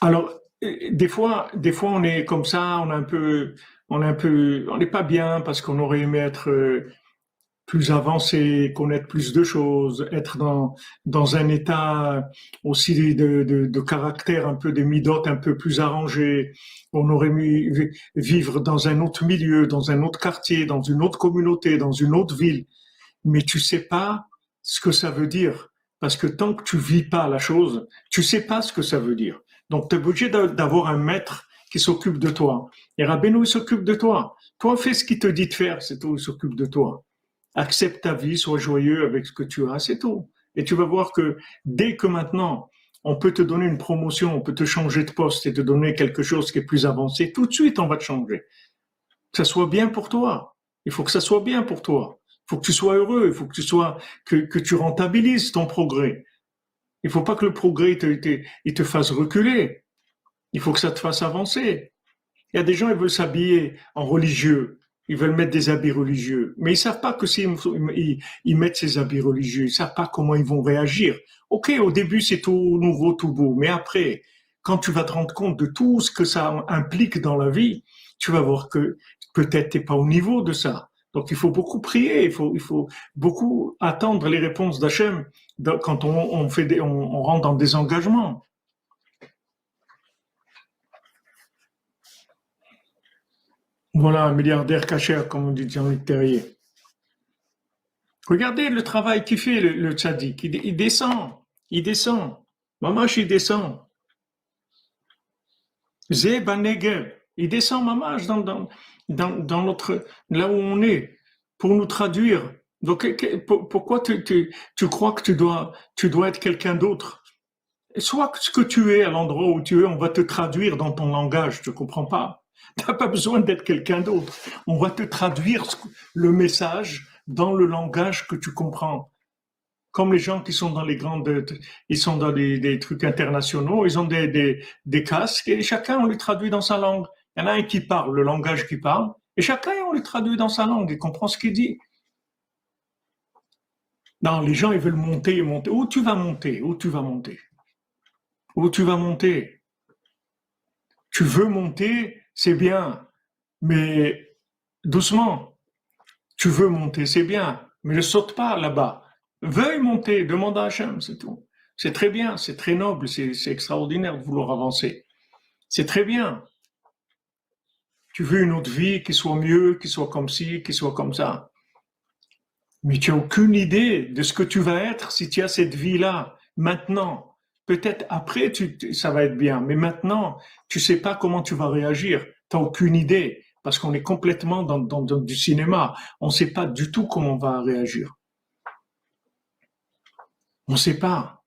Alors, des fois, on est comme ça, on n'est pas bien parce qu'on aurait aimé être plus avancé, connaître plus de choses, être dans un état aussi de caractère un peu, de midotes un peu plus arrangé. On aurait aimé vivre dans un autre milieu, dans un autre quartier, dans une autre communauté, dans une autre ville. Mais tu sais pas ce que ça veut dire. Parce que tant que tu vis pas la chose, tu sais pas ce que ça veut dire. Donc, tu es obligé d'avoir un maître qui s'occupe de toi. Et Rabbeinu, il s'occupe de toi. Toi, fais ce qu'il te dit de faire, c'est tout, il s'occupe de toi. Accepte ta vie, sois joyeux avec ce que tu as, c'est tout. Et tu vas voir que dès que maintenant, on peut te donner une promotion, on peut te changer de poste et te donner quelque chose qui est plus avancé, tout de suite, on va te changer. Que ça soit bien pour toi. Il faut que ça soit bien pour toi. Il faut que tu sois heureux. Il faut que tu rentabilises ton progrès. Il faut pas que le progrès il te fasse reculer. Il faut que ça te fasse avancer. Il y a des gens, ils veulent s'habiller en religieux. Ils veulent mettre des habits religieux. Mais ils savent pas que s'ils ils mettent ces habits religieux, ils savent pas comment ils vont réagir. Ok, au début, c'est tout nouveau, tout beau. Mais après, quand tu vas te rendre compte de tout ce que ça implique dans la vie, tu vas voir que peut-être t'es pas au niveau de ça. Donc, il faut beaucoup prier, il faut beaucoup attendre les réponses d'Hachem quand on rentre dans des engagements. Voilà, un milliardaire caché, comme on dit Jean-Luc Terrier. Regardez le travail qu'il fait, le tzaddik. Il descend, il descend. Mamash, il descend. Zé Negev, il descend Mamash dans notre, là où on est, pour nous traduire. Donc, pourquoi tu crois que tu dois être quelqu'un d'autre? Soit ce que tu es à l'endroit où tu es, on va te traduire dans ton langage, tu comprends pas. T'as pas besoin d'être quelqu'un d'autre. On va te traduire le message dans le langage que tu comprends. Comme les gens qui sont dans les grandes, ils sont dans des trucs internationaux, ils ont des casques et chacun on les traduit dans sa langue. Il y en a un qui parle le langage qu'il parle et chacun on les traduit dans sa langue, il comprend ce qu'il dit. Non, les gens ils veulent monter et monter. Où tu vas monter? Où tu vas monter? Où tu vas monter? Tu veux monter, c'est bien, mais doucement. Tu veux monter, c'est bien, mais ne saute pas là-bas. Veuille monter, demande à Hachem, c'est tout. C'est très bien, c'est très noble, c'est extraordinaire de vouloir avancer. C'est très bien. Tu veux une autre vie qui soit mieux, qui soit comme ci, qui soit comme ça. Mais tu n'as aucune idée de ce que tu vas être si tu as cette vie-là, maintenant. Peut-être après, ça va être bien, mais maintenant, tu sais pas comment tu vas réagir. Tu n'as aucune idée, parce qu'on est complètement dans du cinéma. On ne sait pas du tout comment on va réagir. On ne sait pas.